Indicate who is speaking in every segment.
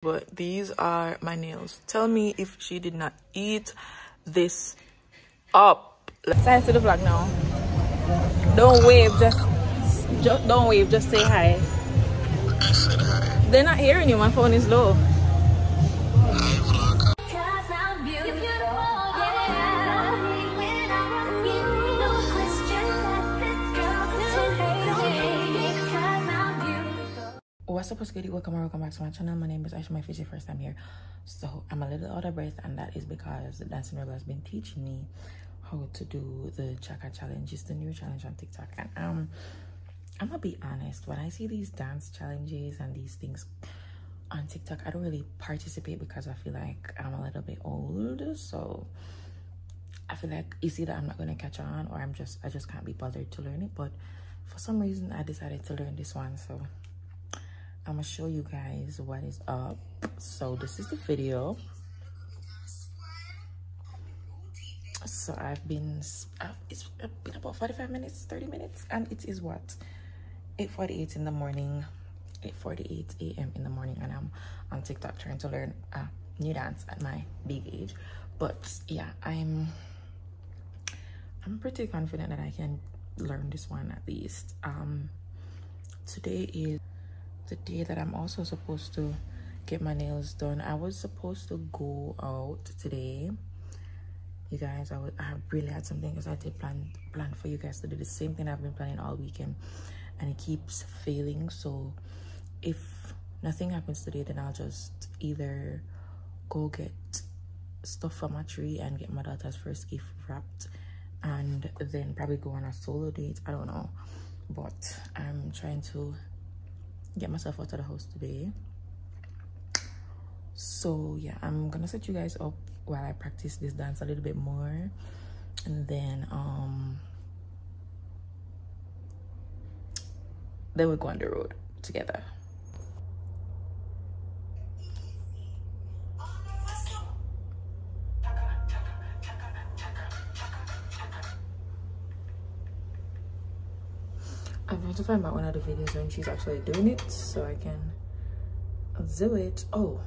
Speaker 1: But these are my nails. Tell me if she did not eat this up.
Speaker 2: Say to the vlog now. Don't wave, just don't wave, just say hi.
Speaker 3: I said hi.
Speaker 2: They're not hearing you, my phone is low. What's up, what's good? Welcome back to my channel. My name is Ishamoywilliams. If it's your first time here, so I'm a little out of breath, and that is because the Dancing Rebel has been teaching me how to do the Chaka challenge. It's the new challenge on TikTok, and I'm gonna be honest, when I see these dance challenges and these things on TikTok, I don't really participate because I feel like I'm a little bit old. So I feel like it's either I'm not gonna catch on or I just can't be bothered to learn it. But for some reason I decided to learn this one, so I'm gonna show you guys what is up. So this is the video. So it's been about 45 minutes, 30 minutes, and it is what, 8:48 in the morning, 8:48 a.m. in the morning, and I'm on TikTok trying to learn a new dance at my big age. But yeah, I'm pretty confident that I can learn this one at least. Today is the day that I'm also supposed to get my nails done. I was supposed to go out today, you guys. I really had something, because I did plan for you guys to do the same thing I've been planning all weekend, and it keeps failing. So if nothing happens today, then I'll just either go get stuff from my tree and get my daughter's first gift wrapped, and then probably go on a solo date. I don't know, but I'm trying to get myself out of the house today. So yeah, I'm gonna set you guys up while I practice this dance a little bit more, and then we'll go on the road together. I'm trying to find out one of the videos when she's actually doing it so I can do it. Oh,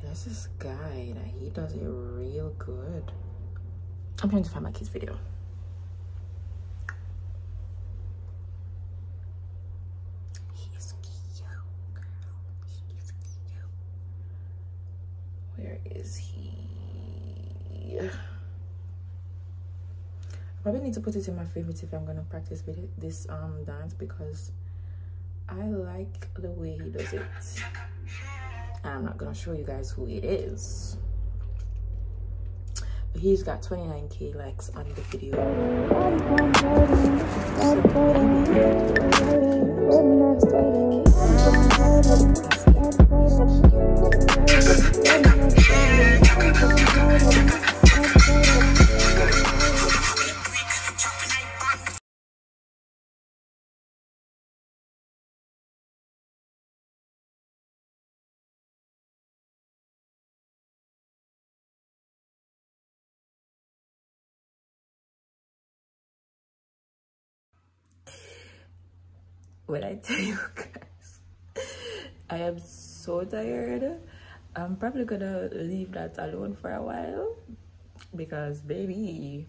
Speaker 2: there's this guy that he does it real good. I'm trying to find my kid's video. He's cute, girl. He's cute. Where is he? I probably need to put it in my favorites if I'm gonna practice with this dance, because I like the way he does it. And I'm not gonna show you guys who it is, but he's got 29K likes on the video. When I tell you guys, I am so tired. I'm probably gonna leave that alone for a while, because baby,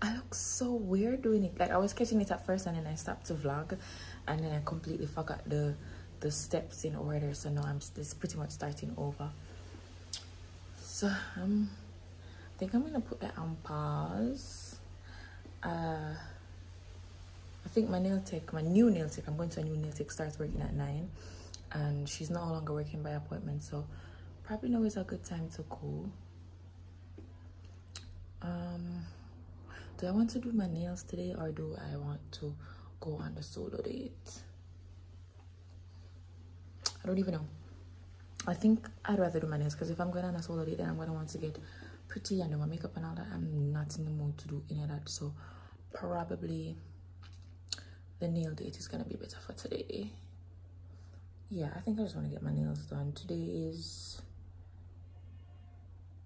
Speaker 2: I look so weird doing it. Like, I was catching it at first, and then I stopped to vlog, and then I completely forgot the steps in order. So now this is pretty much starting over. So I think I'm gonna put that on pause. I think my new nail tech, I'm going to a new nail tech, starts working at 9, and she's no longer working by appointment, so probably now is a good time to go. Do I want to do my nails today, or do I want to go on the solo date? I don't even know. I think I'd rather do my nails, because if I'm going on a solo date, then I'm going to want to get pretty and do my makeup and all that. I'm not in the mood to do any of that, so probably the nail date is gonna be better for today. Yeah, I think I just want to get my nails done. Today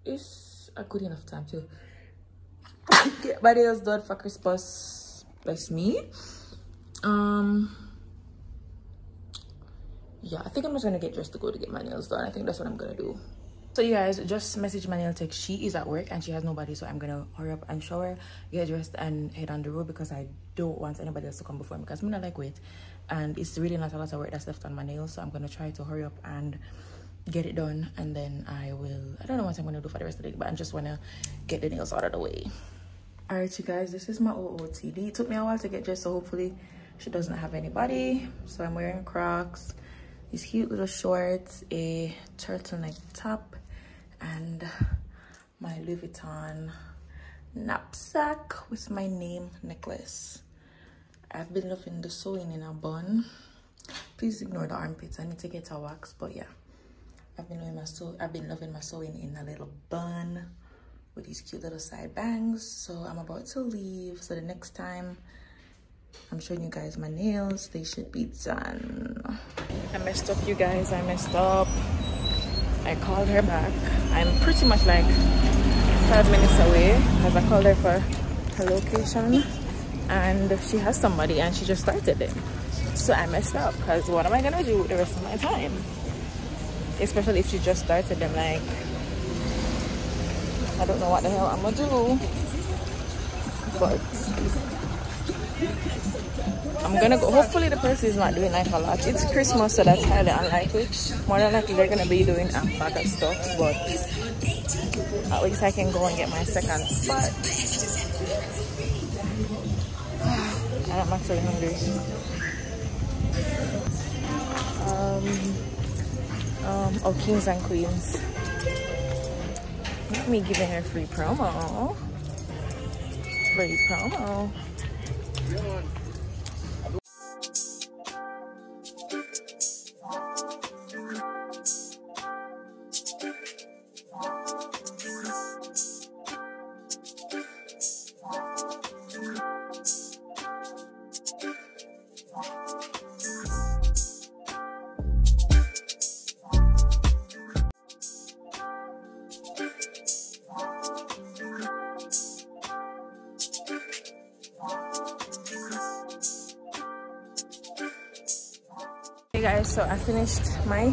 Speaker 2: is a good enough time to get my nails done for Christmas. Bless me. yeah, I think I'm just gonna get dressed to go to get my nails done. I think that's what I'm gonna do. So you guys, just message my nail tech. She is at work and she has nobody, so I'm gonna hurry up and shower, get dressed, and head on the road because I don't want anybody else to come before me because I'm not like wait, and it's really not a lot of work that's left on my nails. So I'm gonna try to hurry up and get it done, and then I don't know what I'm gonna do for the rest of the day, but I just wanna get the nails out of the way. All right, you guys, this is my OOTD. It took me a while to get dressed, so hopefully she doesn't have anybody. So I'm wearing Crocs, these cute little shorts, a turtleneck top, and my Louis Vuitton knapsack with my name necklace. I've been loving the sewing in a bun. Please ignore the armpits. I need to get a wax, but yeah, I've been loving my sewing in a little bun with these cute little side bangs. So I'm about to leave. So the next time I'm showing you guys my nails, they should be done. I messed up, you guys. I messed up. I called her back. I'm pretty much like 5 minutes away because I called her for her location, and she has somebody and she just started it. So I messed up because what am I gonna do with the rest of my time? Especially if she just started them. Like, I don't know what the hell I'm gonna do, but I'm gonna go. Hopefully the person is not doing like a lot. It's Christmas, so that's highly unlikely. More than likely they're gonna be doing alpaca stuff, but at least I can go and get my second spot. I'm actually hungry. Oh, Kings and Queens. Look at me giving her free promo. Free promo. Hey guys, so I finished my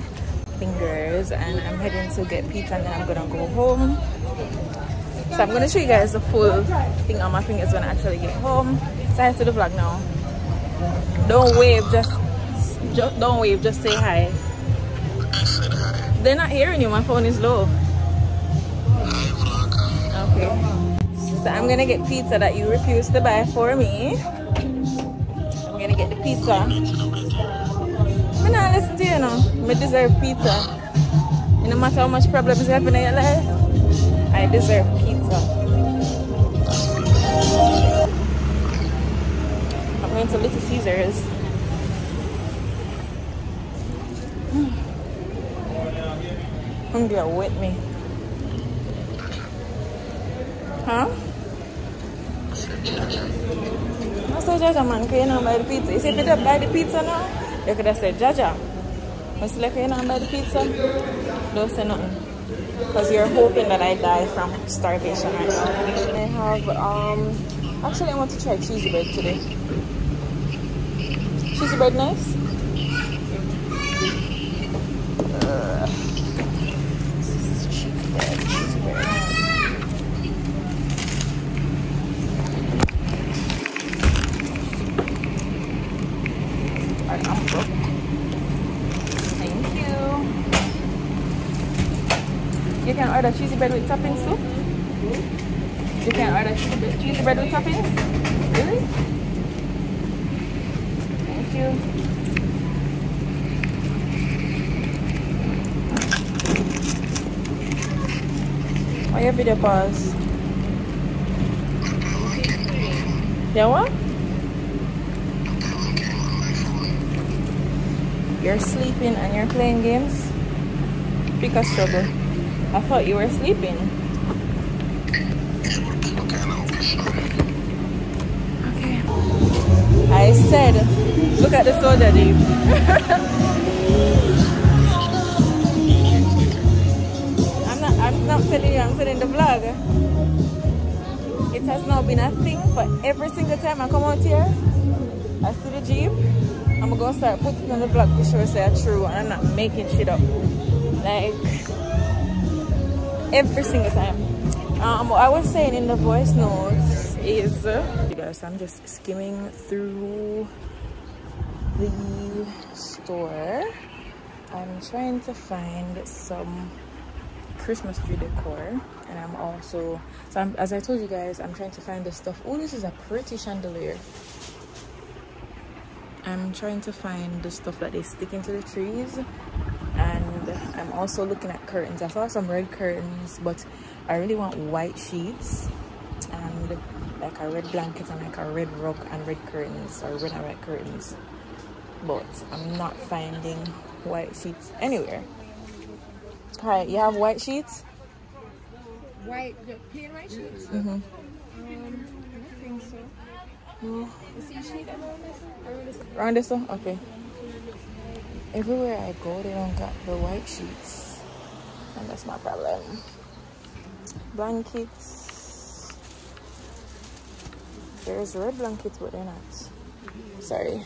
Speaker 2: fingers and I'm heading to get pizza, and then I'm gonna go home. So I'm gonna show you guys the full thing on my fingers when I actually get home. Say hi to the vlog now. Don't wave, just don't wave, just say hi. They're not hearing you, my phone is low. Okay. So I'm gonna get pizza that you refused to buy for me. I'm gonna get the pizza. I'm not listening to you now. I deserve pizza. No matter how much problems you have in your life, I deserve pizza. I'm going to Little Caesars. Hungry with me. Huh? I said Jaja man, because you don't buy the pizza. You see if you don't buy the pizza now, you could have said Jaja. But still, like you don't buy the pizza, don't say nothing. Because you're hoping that I die from starvation right now. I have, actually I want to try cheesy bread today. Cheesy bread nice? Cheesy bread. Thank you. You can order cheesy bread with toppings too? You can order cheesy bread with toppings? Really? Thank you. Why your video pause? Yeah, what? You're sleeping and you're playing games? Pick a struggle. I thought you were sleeping. Okay. I said, look at the soda, Dave. I'm not telling you, I'm telling the vlog. It has now been a thing for every single time I come out here. I see the Jeep. I'm I'm gonna start putting on the vlog for sure say it's true, and I'm not making shit up like every single time. What I was saying in the voice notes is you guys, I'm just skimming through the store. I'm trying to find some Christmas tree decor, and I'm also as I told you guys, I'm trying to find the stuff. Oh, this is a pretty chandelier. I'm trying to find the stuff that they stick into the trees, and I'm also looking at curtains. I saw some red curtains, but I really want white sheets and like a red blanket and like a red rug and red curtains, or red and white curtains, but I'm not finding white sheets anywhere. Hi, you have white sheets?
Speaker 4: White, the plain white sheets?
Speaker 2: Mm-hmm.
Speaker 4: I don't think so.
Speaker 2: No.
Speaker 4: You see sheet around this?
Speaker 2: Around this one? Okay. Everywhere I go, they don't got the white sheets, and that's my problem. Blankets. There's red blankets, but they're not. Sorry.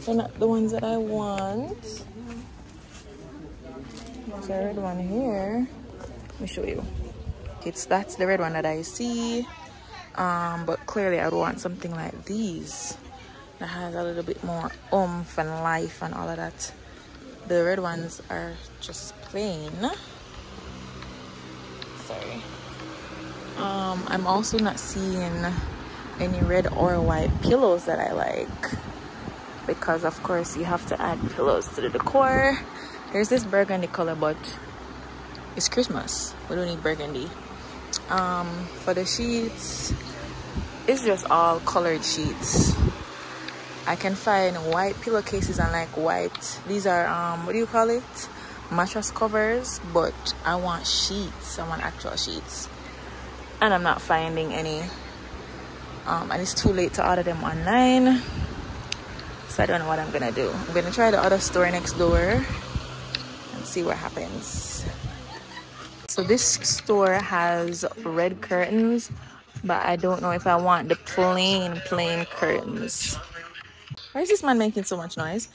Speaker 2: They're not the ones that I want. There's a red one here. Let me show you. That's the red one that I see. But clearly I would want something like these that has a little bit more oomph and life and all of that. The red ones are just plain. Sorry. I'm also not seeing any red or white pillows that I like, because of course you have to add pillows to the decor. There's this burgundy color, but it's Christmas, we don't need burgundy. For the sheets, it's just all colored sheets. I can find white pillowcases and like white, these are what do you call it, mattress covers, but I want sheets. I want actual sheets, and I'm not finding any. And it's too late to order them online, so I don't know what I'm gonna do. I'm gonna try the other store next door and see what happens. So this store has red curtains, but I don't know if I want the plain curtains. Why is this man making so much noise?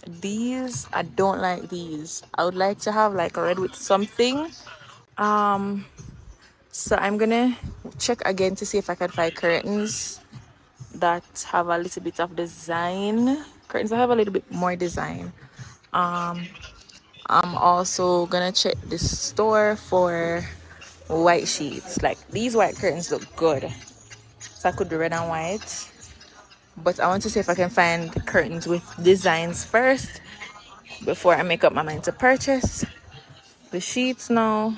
Speaker 2: These, I don't like these. I would like to have like a red with something. So I'm gonna check again to see if I can find curtains that have a little bit of design. Curtains that have a little bit more design. I'm also gonna check this store for white sheets. Like these white curtains look good, so I could do red and white, but I want to see if I can find curtains with designs first before I make up my mind to purchase the sheets. Now,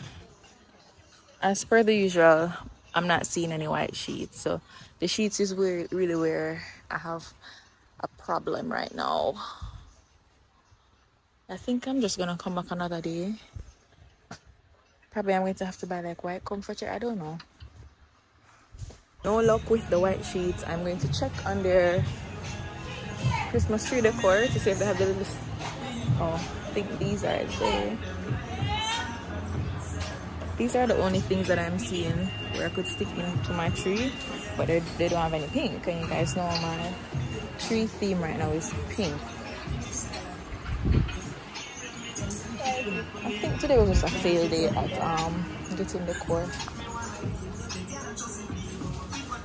Speaker 2: as per the usual, I'm not seeing any white sheets, so the sheets is really where I have a problem right now. I think I'm just gonna come back another day. Probably I'm going to have to buy like white comfort chair. I don't know. No luck with the white sheets. I'm going to check on their Christmas tree decor to see if they have the little. Oh, I think these are there. These are the only things that I'm seeing where I could stick into my tree, but they don't have any pink. And you guys know my tree theme right now is pink. I think today was just a fail day at getting decor.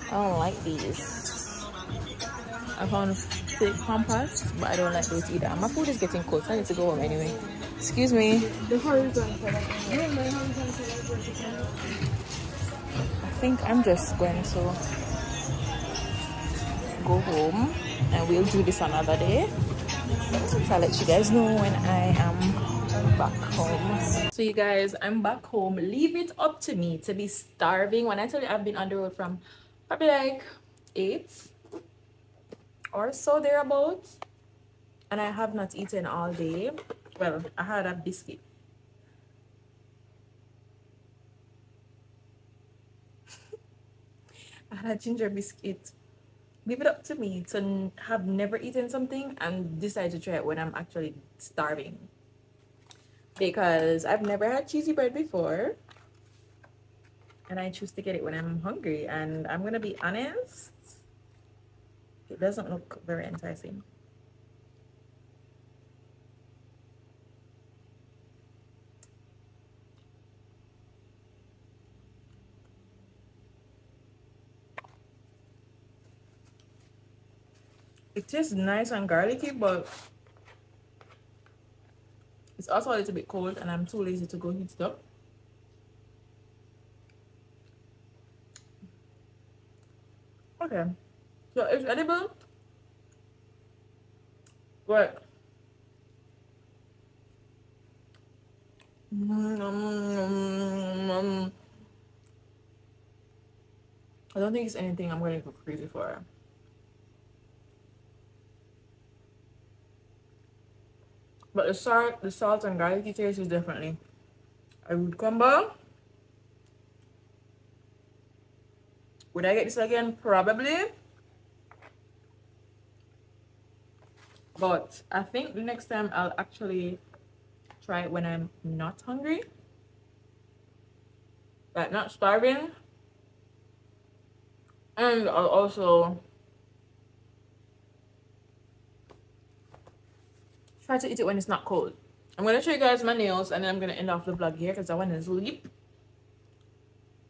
Speaker 2: I don't like these. I found fake pampas, but I don't like those either. My food is getting cold, so I need to go home anyway. Excuse me.
Speaker 4: The horizontal.
Speaker 2: I think I'm just going to go home and we'll do this another day. So I'll let you guys know when I am back home. So you guys, I'm back home. Leave it up to me to be starving. When I tell you I've been on the road from probably like 8 or so thereabouts, and I have not eaten all day. Well, I had a biscuit. I had a ginger biscuit. Leave it up to me to have never eaten something and decide to try it when I'm actually starving. Because I've never had cheesy bread before, and I choose to get it when I'm hungry. And I'm gonna be honest, it doesn't look very enticing.
Speaker 1: It tastes nice and garlicky, but it's also a little bit cold and I'm too lazy to go heat it up. Okay, so it's edible, but I don't think it's anything I'm going to go crazy for. But the salt and garlicky taste is definitely a good combo. Would I get this again? Probably. But I think the next time I'll actually try it when I'm not hungry. Like not starving. And I'll also try to eat it when it's not cold. I'm going to show you guys my nails and then I'm going to end off the vlog here because I want to sleep.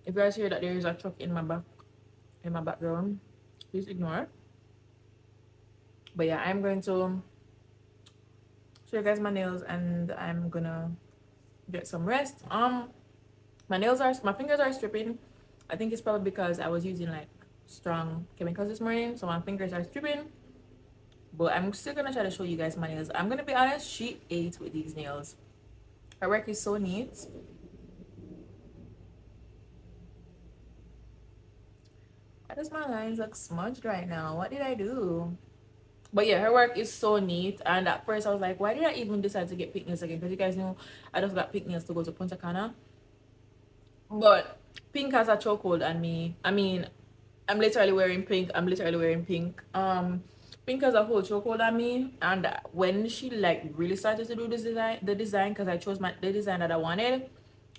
Speaker 1: If you guys hear that there is a truck in my background, please ignore. But yeah, I'm going to show you guys my nails and I'm going to get some rest. My fingers are stripping. I think it's probably because I was using like strong chemicals this morning, so my fingers are stripping. But I'm still gonna try to show you guys my nails. I'm gonna be honest, she ate with these nails. Her work is so neat. Why does my lines look smudged right now? What did I do? But yeah, her work is so neat. And at first I was like, why did I even decide to get pink nails again? Because you guys know I just got pink nails to go to Punta Cana. But pink has a chokehold on me. I mean, I'm literally wearing pink. Pink has a whole chokehold on me, and when she like really started to do this design, because I chose the design that I wanted,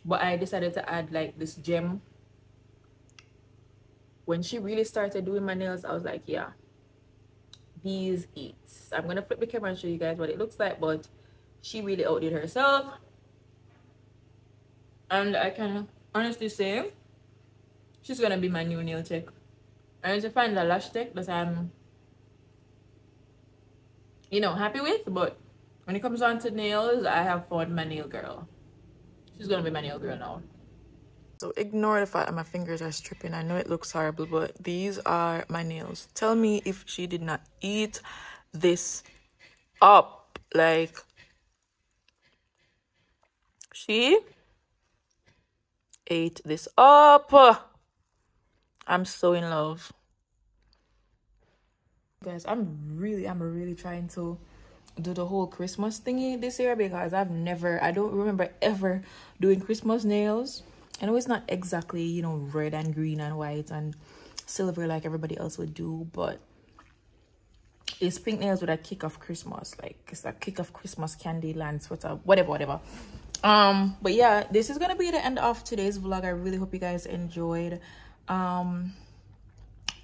Speaker 1: but I decided to add like this gem. When she really started doing my nails, I was like, yeah, these eats. I'm gonna flip the camera and show you guys what it looks like, but she really outdid herself, and I can honestly say she's gonna be my new nail tech. I need to find the lash tech that I'm, you know, happy with, but when it comes on to nails, I have found my nail girl. She's gonna be my nail girl now. So ignore the fact that my fingers are stripping. I know it looks horrible, but these are my nails. Tell me if she did not eat this up. Like, she ate this up. I'm so in love. Guys, I'm really trying to do the whole Christmas thingy this year because I don't remember ever doing Christmas nails. I know it's not exactly, you know, red and green and white and silver like everybody else would do, but it's pink nails with a kick of Christmas. Like, it's a kick of Christmas, Candyland sweater, whatever. But yeah, this is gonna be the end of today's vlog. I really hope you guys enjoyed.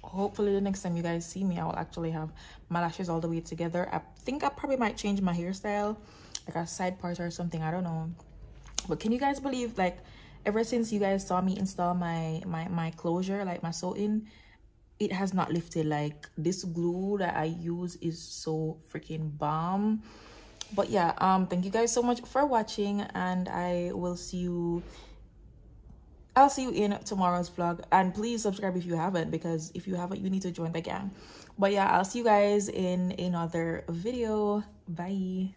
Speaker 1: Hopefully the next time you guys see me, I will actually have my lashes all the way together. I think I probably might change my hairstyle, like a side part or something, I don't know. But can you guys believe, like, ever since you guys saw me install my closure, like my sew-in, it has not lifted. Like, this glue that I use is so freaking bomb. But yeah, thank you guys so much for watching, and I'll see you in tomorrow's vlog. And please subscribe if you haven't, because if you haven't, you need to join the gang. But yeah, I'll see you guys in another video. Bye.